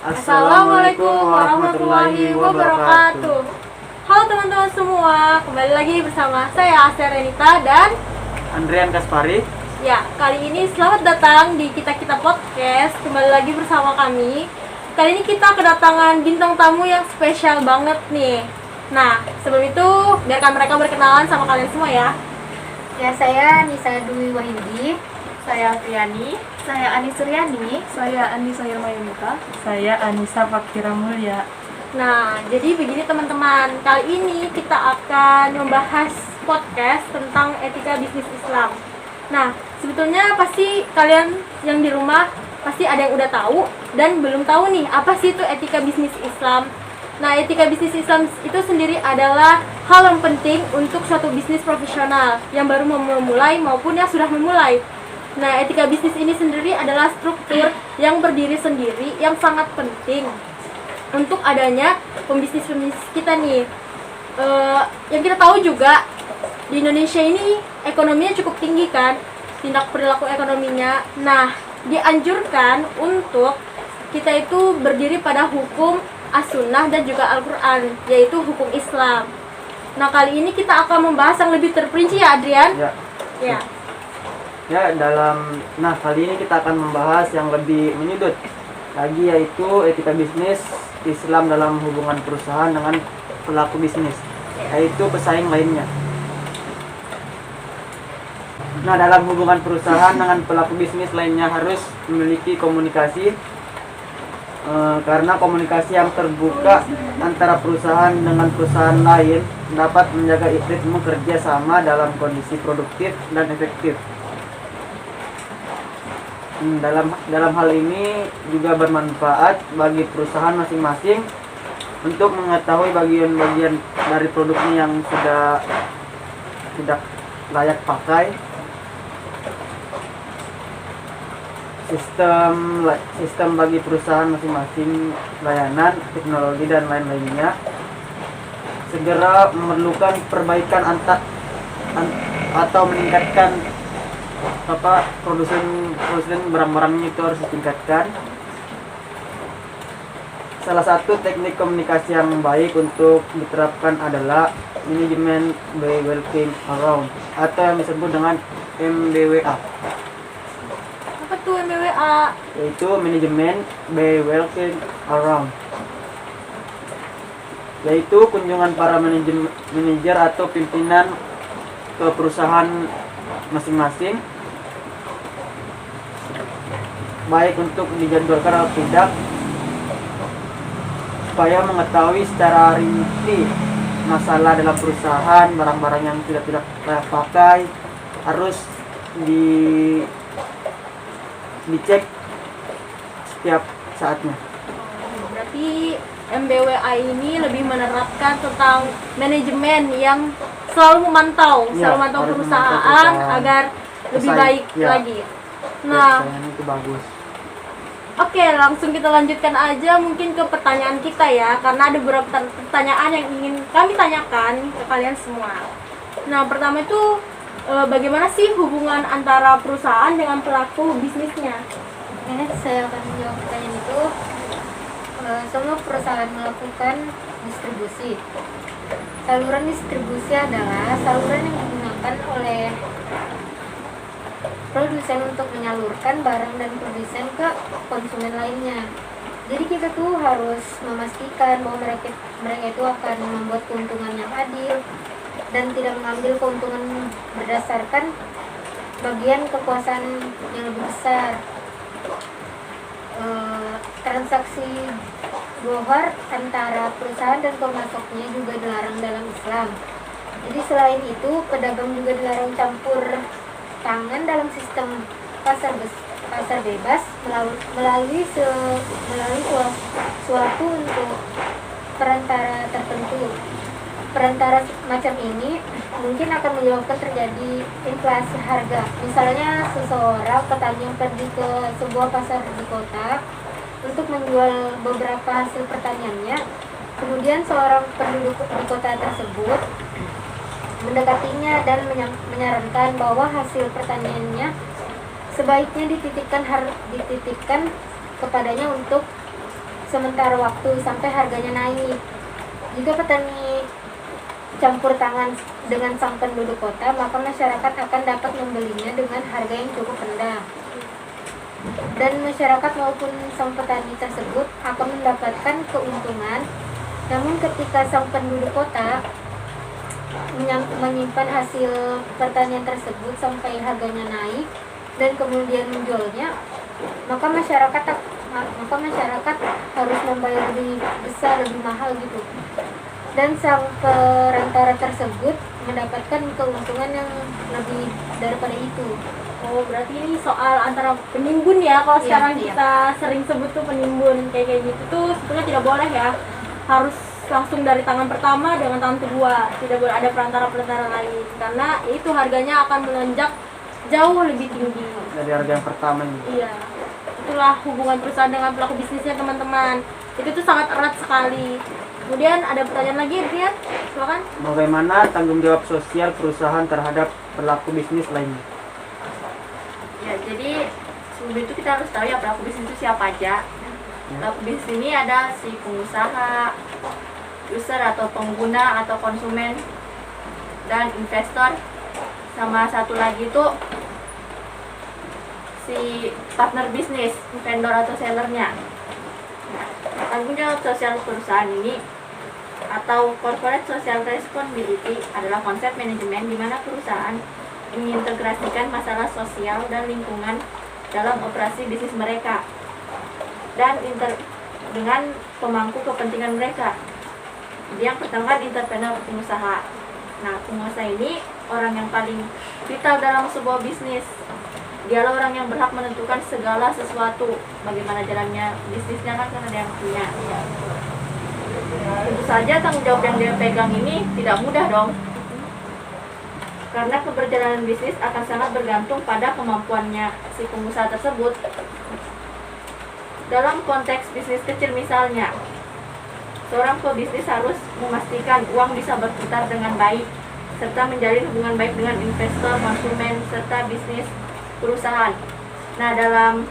Assalamualaikum warahmatullahi wabarakatuh. Halo teman-teman semua, kembali lagi bersama saya Asya Renita dan Andrian Kaspari. ya, kali ini selamat datang di Kita Podcast. Kembali lagi bersama kami. Kali ini kita kedatangan bintang tamu yang spesial banget nih. Nah, sebelum itu biarkan mereka berkenalan sama kalian semua ya. Ya, saya Nisa Dwi Wahidi. Saya Priani, Saya Ani Suryani. saya Anissa Yunita, saya Anissa Fakira Mulya. Nah, jadi begini teman-teman, kali ini kita akan membahas podcast tentang etika bisnis Islam. Nah, sebetulnya pasti kalian yang di rumah pasti ada yang udah tahu dan belum tahu nih apa sih itu etika bisnis Islam. Nah, etika bisnis Islam itu sendiri adalah hal yang penting untuk suatu bisnis profesional yang baru memulai maupun yang sudah memulai. Nah, etika bisnis ini sendiri adalah struktur yang berdiri sendiri yang sangat penting untuk adanya pembisnis kita nih. Yang kita tahu juga di Indonesia ini ekonominya cukup tinggi kan, tindak perilaku ekonominya. Nah, dianjurkan untuk kita itu berdiri pada hukum as-sunnah dan juga Al-Quran, yaitu hukum Islam. Nah, kali ini kita akan membahas yang lebih terperinci ya, Adrian? Ya. Kali ini kita akan membahas yang lebih menyudut lagi, yaitu etika bisnis Islam dalam hubungan perusahaan dengan pelaku bisnis, yaitu pesaing lainnya. Nah, dalam hubungan perusahaan dengan pelaku bisnis lainnya harus memiliki komunikasi, karena komunikasi yang terbuka antara perusahaan dengan perusahaan lain dapat menjaga ritme kerja sama dalam kondisi produktif dan efektif. Dalam hal ini juga bermanfaat bagi perusahaan masing-masing untuk mengetahui bagian-bagian dari produknya yang sudah tidak layak pakai, sistem bagi perusahaan masing-masing, layanan, teknologi dan lain-lainnya. Segera memerlukan perbaikan atau meningkatkan produsen barang-barangnya itu harus ditingkatkan. Salah satu teknik komunikasi yang baik untuk diterapkan adalah manajemen by working around, atau yang disebut dengan MBWA. Apa tuh MBWA? Yaitu manajemen by working around, yaitu kunjungan para manajer atau pimpinan ke perusahaan masing-masing, baik untuk dijadwalkan atau tidak, supaya mengetahui secara rinci masalah dalam perusahaan. Barang-barang yang tidak layak pakai harus dicek setiap saatnya. Berarti MBWA ini lebih menerapkan tentang manajemen yang selalu memantau perusahaan agar lebih baik lagi. Nah, itu bagus. Oke, langsung kita lanjutkan aja mungkin ke pertanyaan kita ya, karena ada beberapa pertanyaan yang ingin kami tanyakan ke kalian semua. Nah, pertama itu bagaimana sih hubungan antara perusahaan dengan pelaku bisnisnya? Ini saya akan menjawab pertanyaan itu. Semua perusahaan melakukan distribusi. Saluran distribusi adalah saluran yang digunakan oleh produsen untuk menyalurkan barang dan produsen ke konsumen lainnya. Jadi kita tuh harus memastikan bahwa mereka itu akan membuat keuntungan yang adil dan tidak mengambil keuntungan berdasarkan bagian kekuasaan yang lebih besar. Transaksi bohar antara perusahaan dan pemasoknya juga dilarang dalam Islam. Jadi selain itu, pedagang juga dilarang campur tangan dalam sistem pasar bebas melalui suatu untuk perantara tertentu. Perantara macam ini mungkin akan menyebabkan terjadi inflasi harga. Misalnya seseorang petani yang pergi ke sebuah pasar di kota untuk menjual beberapa hasil pertaniannya, kemudian seorang penduduk di kota tersebut mendekatinya dan menyarankan bahwa hasil pertaniannya sebaiknya dititipkan kepadanya untuk sementara waktu sampai harganya naik. Jika petani campur tangan dengan sang penduduk kota, maka masyarakat akan dapat membelinya dengan harga yang cukup rendah. Dan masyarakat maupun sang petani tersebut akan mendapatkan keuntungan. Namun ketika sang penduduk kota menyimpan hasil pertanian tersebut sampai harganya naik dan kemudian menjualnya, maka masyarakat harus membayar lebih besar, lebih mahal gitu. Dan sang perantara tersebut mendapatkan keuntungan yang lebih daripada itu. Oh, berarti ini soal antara penimbun ya. Kalau Iya, sekarang iya. kita sering sebut tuh penimbun kayak gitu tuh sebenarnya tidak boleh ya. Harus langsung dari tangan pertama dengan tangan kedua. Tidak boleh ada perantara-perantara lain karena itu harganya akan melonjak jauh lebih tinggi. Dari harga yang pertama ini. Iya. Itulah hubungan perusahaan dengan pelaku bisnisnya, teman-teman. Itu tuh sangat erat sekali. Kemudian ada pertanyaan lagi, Rian? Silakan. Bagaimana tanggung jawab sosial perusahaan terhadap pelaku bisnis lainnya? Ya, jadi sebelum itu kita harus tahu ya pelaku bisnis itu siapa aja. Pelaku bisnis ini ada si pengusaha, user atau pengguna atau konsumen, dan investor. Sama satu lagi itu si partner bisnis, vendor atau sellernya. Nah, tanggung jawab sosial perusahaan ini atau corporate social responsibility adalah konsep manajemen di mana perusahaan mengintegrasikan masalah sosial dan lingkungan dalam operasi bisnis mereka dan dengan pemangku kepentingan mereka. Jadi yang pertama kan entrepreneur, pengusaha. Nah, pengusaha ini orang yang paling vital dalam sebuah bisnis. Dialah orang yang berhak menentukan segala sesuatu, bagaimana jalannya bisnisnya kan karena dia yang punya. Tentu saja tanggung jawab yang dia pegang ini tidak mudah dong. Karena keberjalanan bisnis akan sangat bergantung pada kemampuannya si pengusaha tersebut. Dalam konteks bisnis kecil misalnya, seorang pebisnis harus memastikan uang bisa berputar dengan baik, serta menjalin hubungan baik dengan investor, konsumen, serta bisnis perusahaan. Nah, dalam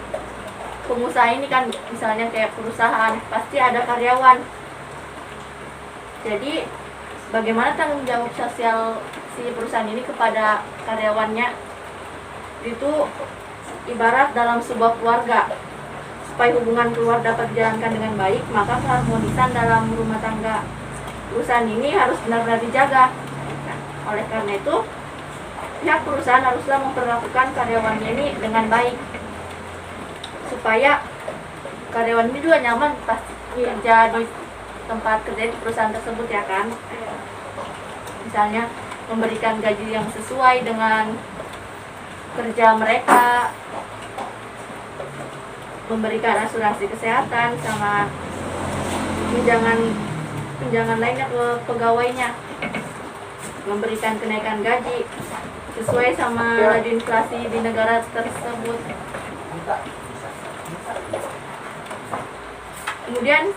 pengusaha ini kan misalnya kayak perusahaan, pasti ada karyawan. Jadi, bagaimana tanggung jawab sosial si perusahaan ini kepada karyawannya? Itu ibarat dalam sebuah keluarga. Supaya hubungan keluarga dapat dijalankan dengan baik, maka keharmonisan dalam rumah tangga perusahaan ini harus benar-benar dijaga. Nah, oleh karena itu, pihak perusahaan haruslah memperlakukan karyawannya ini dengan baik, supaya karyawan ini juga nyaman pas kerja di tempat kerja di perusahaan tersebut ya kan. Misalnya memberikan gaji yang sesuai dengan kerja mereka, memberikan asuransi kesehatan sama tunjangan lainnya ke pegawainya, memberikan kenaikan gaji sesuai sama laju inflasi di negara tersebut. Kemudian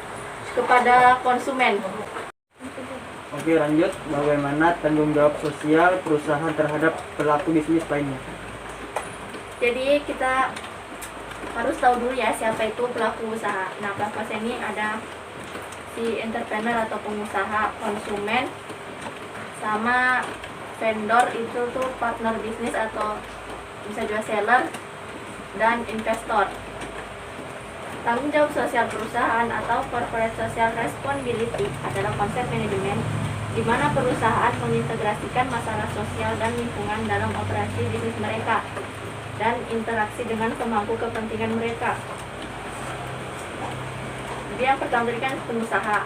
kepada konsumen. Oke, lanjut. Bagaimana tanggung jawab sosial perusahaan terhadap pelaku bisnis lainnya? Jadi kita harus tahu dulu ya siapa itu pelaku usaha. Nah, pelaku usaha ini ada si entrepreneur atau pengusaha, konsumen, sama vendor itu tuh partner bisnis atau bisa juga seller, dan investor. Tanggung jawab sosial perusahaan atau corporate social responsibility adalah konsep manajemen di mana perusahaan mengintegrasikan masalah sosial dan lingkungan dalam operasi bisnis mereka dan interaksi dengan pemangku kepentingan mereka. Jadi yang pertama tadi kan pengusaha.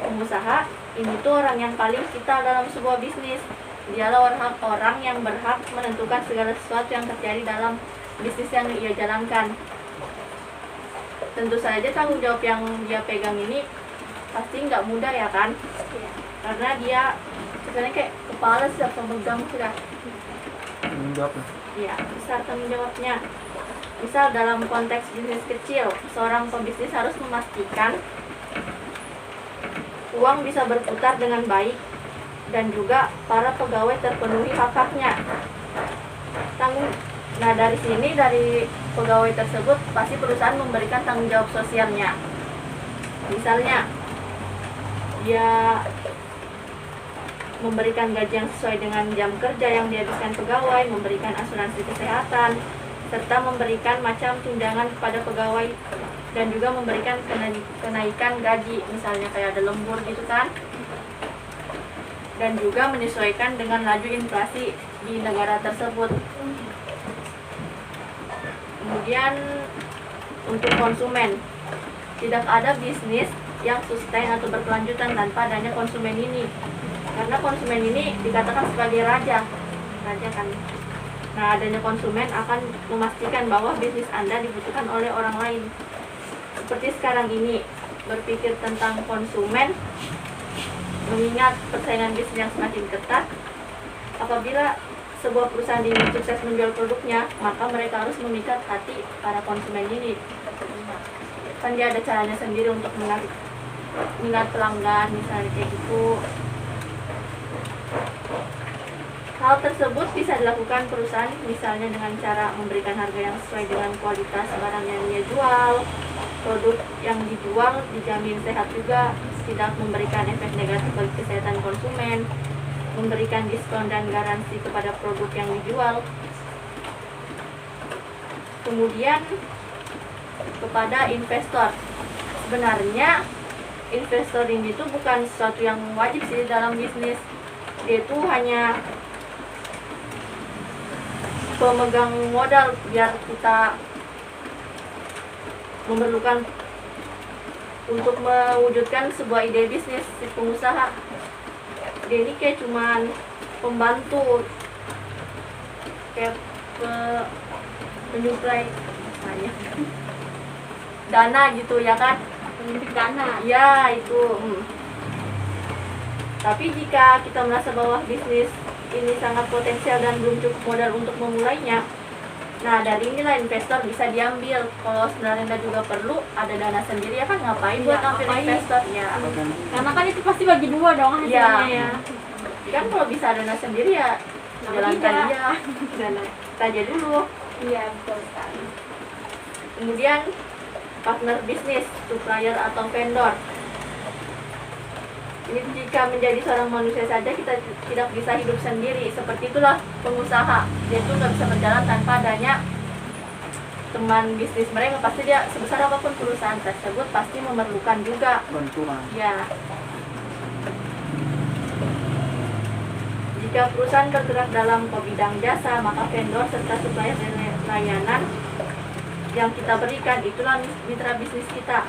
Pengusaha ini tuh orang yang paling vital dalam sebuah bisnis. Dialah orang yang berhak menentukan segala sesuatu yang terjadi dalam bisnis yang ia jalankan. Tentu saja tanggung jawab yang dia pegang ini pasti nggak mudah ya kan, karena dia sebenarnya kayak kepala siap pemegang sudah. Tanggung jawab. Ya, besar tanggung jawabnya. Misal dalam konteks bisnis kecil, seorang pebisnis harus memastikan uang bisa berputar dengan baik dan juga para pegawai terpenuhi hak-haknya. Nah, dari sini, dari pegawai tersebut pasti perusahaan memberikan tanggung jawab sosialnya. Misalnya, dia memberikan gaji yang sesuai dengan jam kerja yang dihabiskan pegawai, memberikan asuransi kesehatan, serta memberikan macam tunjangan kepada pegawai, dan juga memberikan kenaikan gaji, misalnya kayak ada lembur gitu kan, dan juga menyesuaikan dengan laju inflasi di negara tersebut. Kemudian untuk konsumen, tidak ada bisnis yang sustain atau berkelanjutan tanpa adanya konsumen ini, karena konsumen ini dikatakan sebagai raja kan. Nah, adanya konsumen akan memastikan bahwa bisnis Anda dibutuhkan oleh orang lain. Seperti sekarang ini, berpikir tentang konsumen, mengingat persaingan bisnis yang semakin ketat. Apabila sebuah perusahaan ingin sukses menjual produknya, maka mereka harus memikat hati para konsumen ini. Kan dia ada caranya sendiri untuk menarik minat pelanggan, misalnya kayak gitu. Hal tersebut bisa dilakukan perusahaan misalnya dengan cara memberikan harga yang sesuai dengan kualitas barang yang dia jual, produk yang dijual dijamin sehat juga, tidak memberikan efek negatif bagi kesehatan konsumen, memberikan diskon dan garansi kepada produk yang dijual. Kemudian kepada investor, sebenarnya investor ini tuh bukan sesuatu yang wajib sih dalam bisnis. Dia itu hanya pemegang modal biar kita memerlukan untuk mewujudkan sebuah ide bisnis si pengusaha. Dia ini kayak cuman pembantu, kayak penyuplai dana gitu ya kan, Penyuntik dana. ya itu. Tapi jika kita merasa bahwa bisnis ini sangat potensial dan belum cukup modal untuk memulainya, nah dari inilah investor bisa diambil. Kalau sebenarnya Anda juga perlu ada dana sendiri ya kan, ngapain buat Ya, ambil ngapain? investor ya. Karena kan itu pasti bagi dua dong hasilnya ya. Kan kalau bisa dana sendiri ya jalankan tidak? aja, dana saja dulu. Iya, betul sekali. Kemudian partner bisnis, supplier atau vendor. Ini jika menjadi seorang manusia saja kita tidak bisa hidup sendiri. Seperti itulah pengusaha, dia tuh nggak bisa berjalan tanpa adanya teman bisnis mereka. Pasti dia sebesar apapun perusahaan tersebut pasti memerlukan juga bantuan. ya. Jika perusahaan bergerak dalam bidang jasa, maka vendor serta supplier dan layanan yang kita berikan itulah mitra bisnis kita.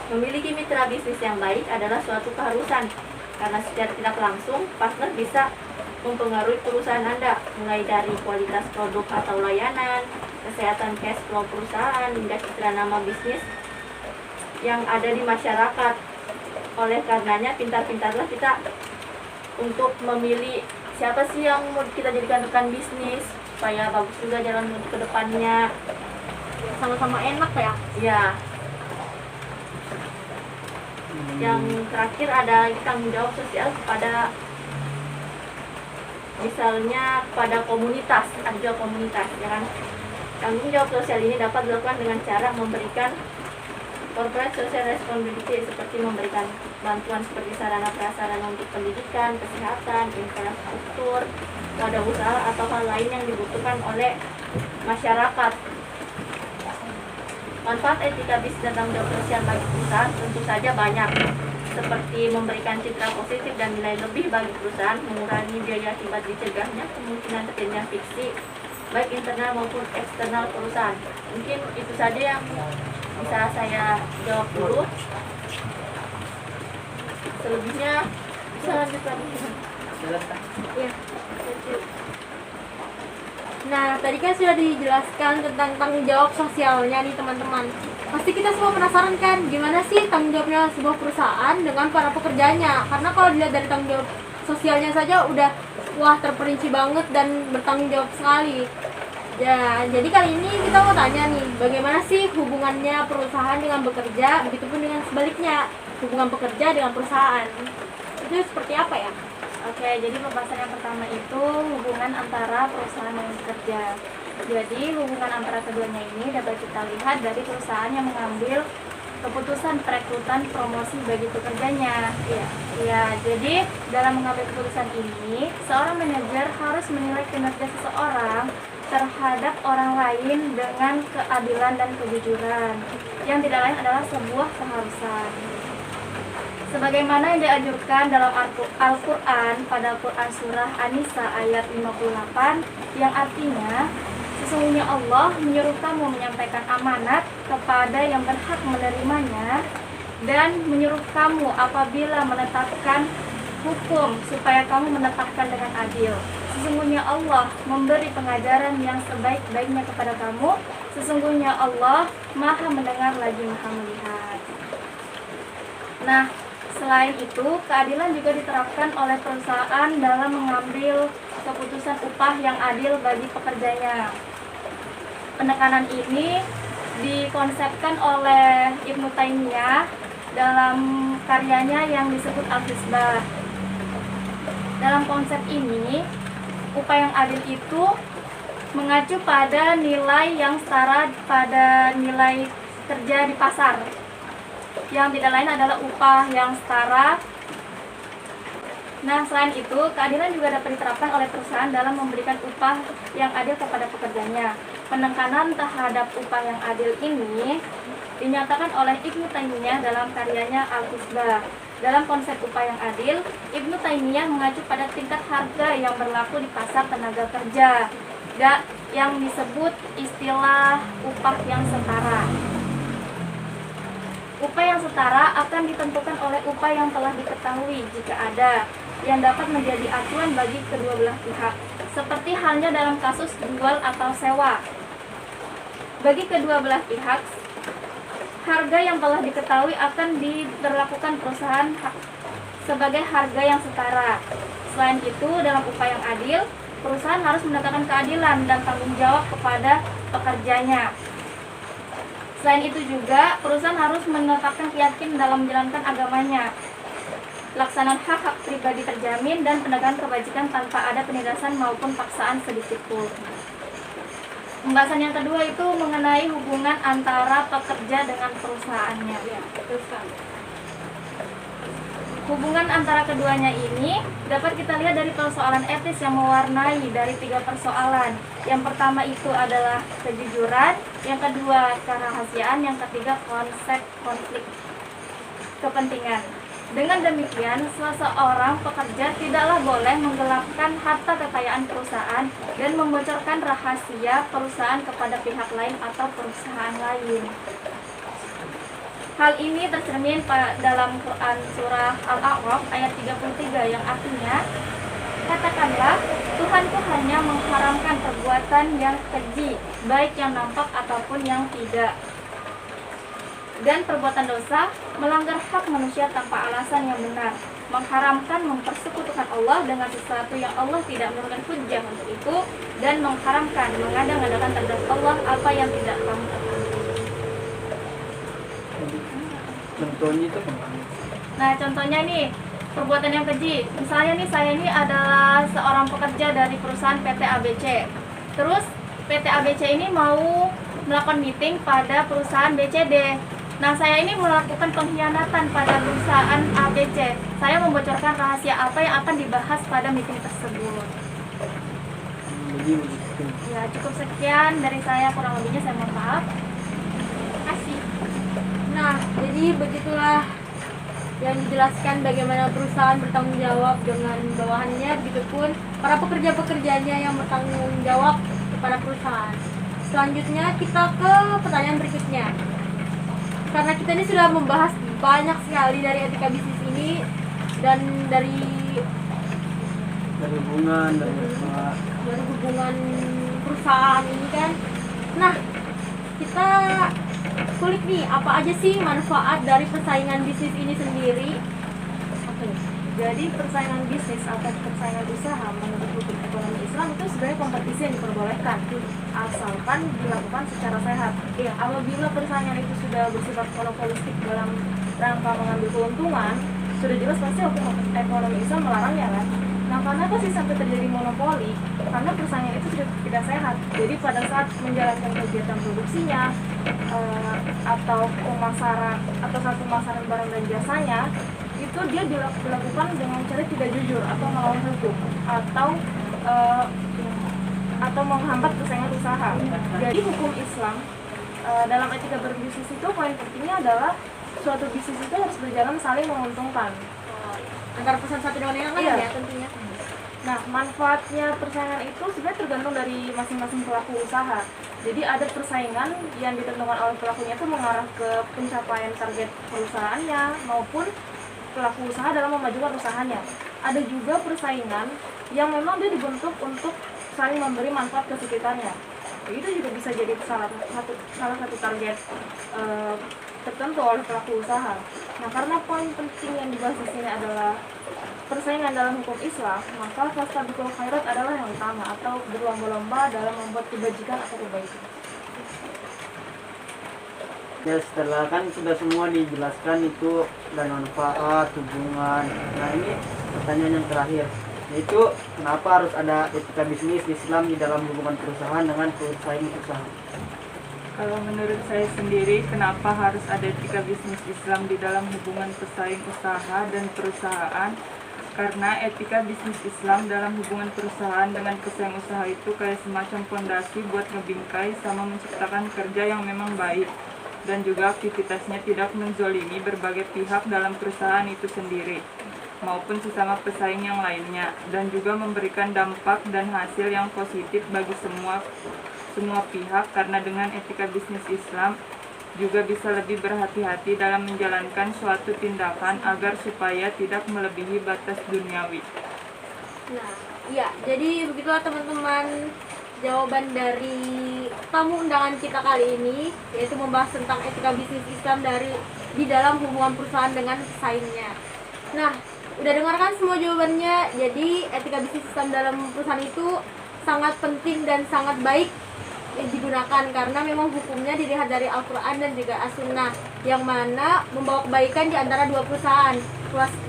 Memiliki mitra bisnis yang baik adalah suatu keharusan, karena secara tidak langsung partner bisa mempengaruhi perusahaan Anda, mulai dari kualitas produk atau layanan, kesehatan cash flow perusahaan, hingga citra nama bisnis yang ada di masyarakat. Oleh karenanya, pintar-pintarlah kita untuk memilih siapa sih yang mau kita jadikan rekan bisnis, supaya bagus juga jalan untuk kedepannya. Sama-sama enak ya. Ya. Yang terakhir ada tanggung jawab sosial kepada, misalnya kepada komunitas, ada juga komunitas ya kan. Tanggung jawab sosial ini dapat dilakukan dengan cara memberikan corporate social responsibility, seperti memberikan bantuan seperti sarana prasarana untuk pendidikan, kesehatan, infrastruktur, wadah usaha atau hal lain yang dibutuhkan oleh masyarakat. Manfaat etika bisnis dan tanggung jawab sosial bagi perusahaan tentu saja banyak, seperti memberikan citra positif dan nilai lebih bagi perusahaan, mengurangi biaya akibat dicegahnya kemungkinan terjadinya fiksi baik internal maupun eksternal perusahaan. Mungkin itu saja yang bisa saya jawab dulu. Selebihnya bisa lanjut lagi. Iya. Nah, tadi kan sudah dijelaskan tentang tanggung jawab sosialnya nih teman-teman. Pasti kita semua penasaran kan, gimana sih tanggung jawabnya sebuah perusahaan dengan para pekerjanya? Karena kalau dilihat dari tanggung jawab sosialnya saja udah wah terperinci banget dan bertanggung jawab sekali. Ya, jadi kali ini kita mau tanya nih, bagaimana sih hubungannya perusahaan dengan bekerja, begitupun dengan sebaliknya, hubungan pekerja dengan perusahaan. Itu seperti apa ya? Oke, jadi pembahasan yang pertama itu hubungan antara perusahaan dan pekerja. Jadi hubungan antara keduanya ini dapat kita lihat dari perusahaan yang mengambil keputusan perekrutan promosi bagi pekerjanya. Ya, jadi dalam mengambil keputusan ini, seorang manajer harus menilai kinerja seseorang terhadap orang lain dengan keadilan dan kejujuran, yang tidak lain adalah sebuah keharusan. Sebagaimana yang dianjurkan dalam Al-Quran pada Quran Surah An-Nisa ayat 58, yang artinya, sesungguhnya Allah menyuruh kamu menyampaikan amanat kepada yang berhak menerimanya, dan menyuruh kamu apabila menetapkan hukum supaya kamu menetapkan dengan adil. Sesungguhnya Allah memberi pengajaran yang sebaik-baiknya kepada kamu. Sesungguhnya Allah Maha mendengar lagi Maha melihat. Nah, selain itu, keadilan juga diterapkan oleh perusahaan dalam mengambil keputusan upah yang adil bagi pekerjanya. Penekanan ini dikonsepkan oleh Ibnu Taimiyah dalam karyanya yang disebut Al-Hisbah. Dalam konsep ini, upah yang adil itu mengacu pada nilai yang setara pada nilai kerja di pasar, yang tidak lain adalah upah yang setara. Nah, selain itu, keadilan juga dapat diterapkan oleh perusahaan dalam memberikan upah yang adil kepada pekerjanya. Penekanan terhadap upah yang adil ini dinyatakan oleh Ibnu Taimiyah dalam karyanya Al-Hisbah. Dalam konsep upah yang adil, Ibnu Taimiyah mengacu pada tingkat harga yang berlaku di pasar tenaga kerja, yang disebut istilah upah yang setara. Upah yang setara akan ditentukan oleh upah yang telah diketahui jika ada, yang dapat menjadi acuan bagi kedua belah pihak, seperti halnya dalam kasus jual atau sewa. Bagi kedua belah pihak, harga yang telah diketahui akan diberlakukan perusahaan sebagai harga yang setara. Selain itu, dalam upah yang adil, perusahaan harus menegakkan keadilan dan tanggung jawab kepada pekerjanya. Selain itu juga, perusahaan harus menetapkan keyakinan dalam menjalankan agamanya, pelaksanaan hak-hak pribadi terjamin, dan penegakan kebajikan tanpa ada penindasan maupun paksaan sedikitpun. Pembahasan yang kedua itu mengenai hubungan antara pekerja dengan perusahaannya. Hubungan antara keduanya ini dapat kita lihat dari persoalan etis yang mewarnai dari 3 persoalan. Yang pertama itu adalah kejujuran, yang kedua kerahasiaan, yang ketiga konsep konflik kepentingan. Dengan demikian, seseorang pekerja tidaklah boleh menggelapkan harta kekayaan perusahaan dan membocorkan rahasia perusahaan kepada pihak lain atau perusahaan lain. Hal ini tercermin dalam Quran Surah Al-A'raf ayat 33 yang artinya, katakanlah, Tuhanku hanya mengharamkan perbuatan yang keji, baik yang nampak ataupun yang tidak. Dan perbuatan dosa melanggar hak manusia tanpa alasan yang benar, mengharamkan mempersekutukan Allah dengan sesuatu yang Allah tidak menurunkan hujjah untuk itu, dan mengharamkan mengada-ngadakan terhadap Allah apa yang tidak kamu ketahui. Contohnya itu kemana? Nah, contohnya nih, perbuatan yang keji. Misalnya nih, saya ini adalah seorang pekerja dari perusahaan PT ABC. Terus PT ABC ini mau melakukan meeting pada perusahaan BCD. Nah, saya ini melakukan pengkhianatan pada perusahaan ABC. Saya membocorkan rahasia apa yang akan dibahas pada meeting tersebut. Ya, cukup sekian dari saya, kurang lebihnya saya mohon maaf. Terima kasih. Nah, jadi begitulah yang dijelaskan bagaimana perusahaan bertanggung jawab dengan bawahannya, begitupun para pekerja-pekerjanya yang bertanggung jawab kepada perusahaan. Selanjutnya kita ke pertanyaan berikutnya. Karena kita ini sudah membahas banyak sekali dari etika bisnis ini dan dari hubungan perusahaan ini kan. Nah, kita kulik nih, apa aja sih manfaat dari persaingan bisnis ini sendiri? Jadi persaingan bisnis atau persaingan usaha menurut hukum ekonomi Islam itu sebenarnya kompetisi yang diperbolehkan, asalkan dilakukan secara sehat. Apabila persaingan itu sudah bersifat monopolistik dalam rangka mengambil keuntungan, sudah jelas pasti hukum ekonomi Islam melarangnya kan. Nah, kenapa sih sampai terjadi monopoli? Karena persaingan itu sudah tidak sehat. Jadi pada saat menjalankan kegiatan produksinya atau pemasaran atau saat pemasaran barang dan jasanya, itu dia dilakukan dengan cara tidak jujur atau melawan hukum atau menghambat persaingan usaha. Jadi hukum Islam dalam etika berbisnis itu poin pentingnya adalah suatu bisnis itu harus berjalan saling menguntungkan Antara pesan satu dengan yang lain Iya. ya tentunya. Nah, manfaatnya persaingan itu sebenarnya tergantung dari masing-masing pelaku usaha. Jadi ada persaingan yang ditentukan oleh pelakunya itu mengarah ke pencapaian target perusahaannya maupun pelaku usaha dalam memajukan usahanya. Ada juga persaingan yang memang dia dibentuk untuk saling memberi manfaat ke sekitarnya. Itu juga bisa jadi salah satu target tertentu oleh pelaku usaha. Nah, karena poin penting yang dibahas di sini adalah persaingan dalam hukum Islam, maka fastabiqul khairat adalah yang utama atau berlomba-lomba dalam membuat kebajikan atau kebaikan. Ya, setelah kan sudah semua dijelaskan itu dan manfaat, hubungan. Nah, ini pertanyaan yang terakhir, yaitu kenapa harus ada etika bisnis Islam di dalam hubungan perusahaan dengan pesaing usaha? Kalau menurut saya sendiri, kenapa harus ada etika bisnis Islam di dalam hubungan pesaing usaha dan perusahaan? Karena etika bisnis Islam dalam hubungan perusahaan dengan pesaing usaha itu kayak semacam fondasi buat ngebingkai sama menciptakan kerja yang memang baik, dan juga aktivitasnya tidak menzolimi berbagai pihak dalam perusahaan itu sendiri maupun sesama pesaing yang lainnya, dan juga memberikan dampak dan hasil yang positif bagi semua pihak. Karena dengan etika bisnis Islam juga bisa lebih berhati-hati dalam menjalankan suatu tindakan agar supaya tidak melebihi batas duniawi. Nah, iya, jadi begitulah teman-teman jawaban dari tamu undangan kita kali ini, yaitu membahas tentang etika bisnis Islam di dalam hubungan perusahaan dengan pesaingnya. Nah, udah dengarkan semua jawabannya. Jadi etika bisnis Islam dalam perusahaan itu sangat penting dan sangat baik digunakan karena memang hukumnya dilihat dari Al-Quran dan juga As-Sunnah, yang mana membawa kebaikan di antara dua perusahaan,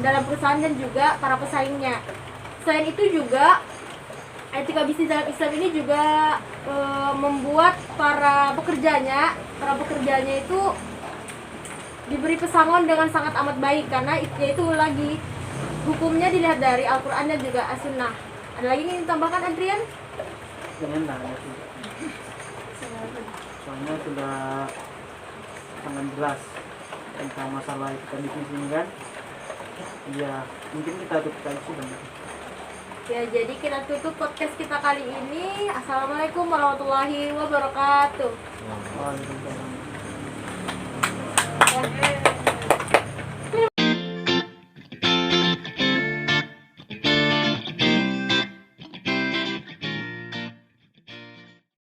dalam perusahaan dan juga para pesaingnya. Selain itu juga etika bisnis dalam Islam ini juga membuat para pekerjanya itu diberi pesangon dengan sangat amat baik, karena itu lagi hukumnya dilihat dari Al-Quran dan juga As-Sunnah. Ada lagi yang ditambahkan, Adrian? Jangan lah, soalnya sudah sangat jelas tentang masalah etika bisnis ini kan. Ya, mungkin kita tutup aja sih, Bang. Ya, jadi kita tutup podcast kita kali ini. Assalamualaikum warahmatullahi wabarakatuh. Waalaikumsalam. Ya.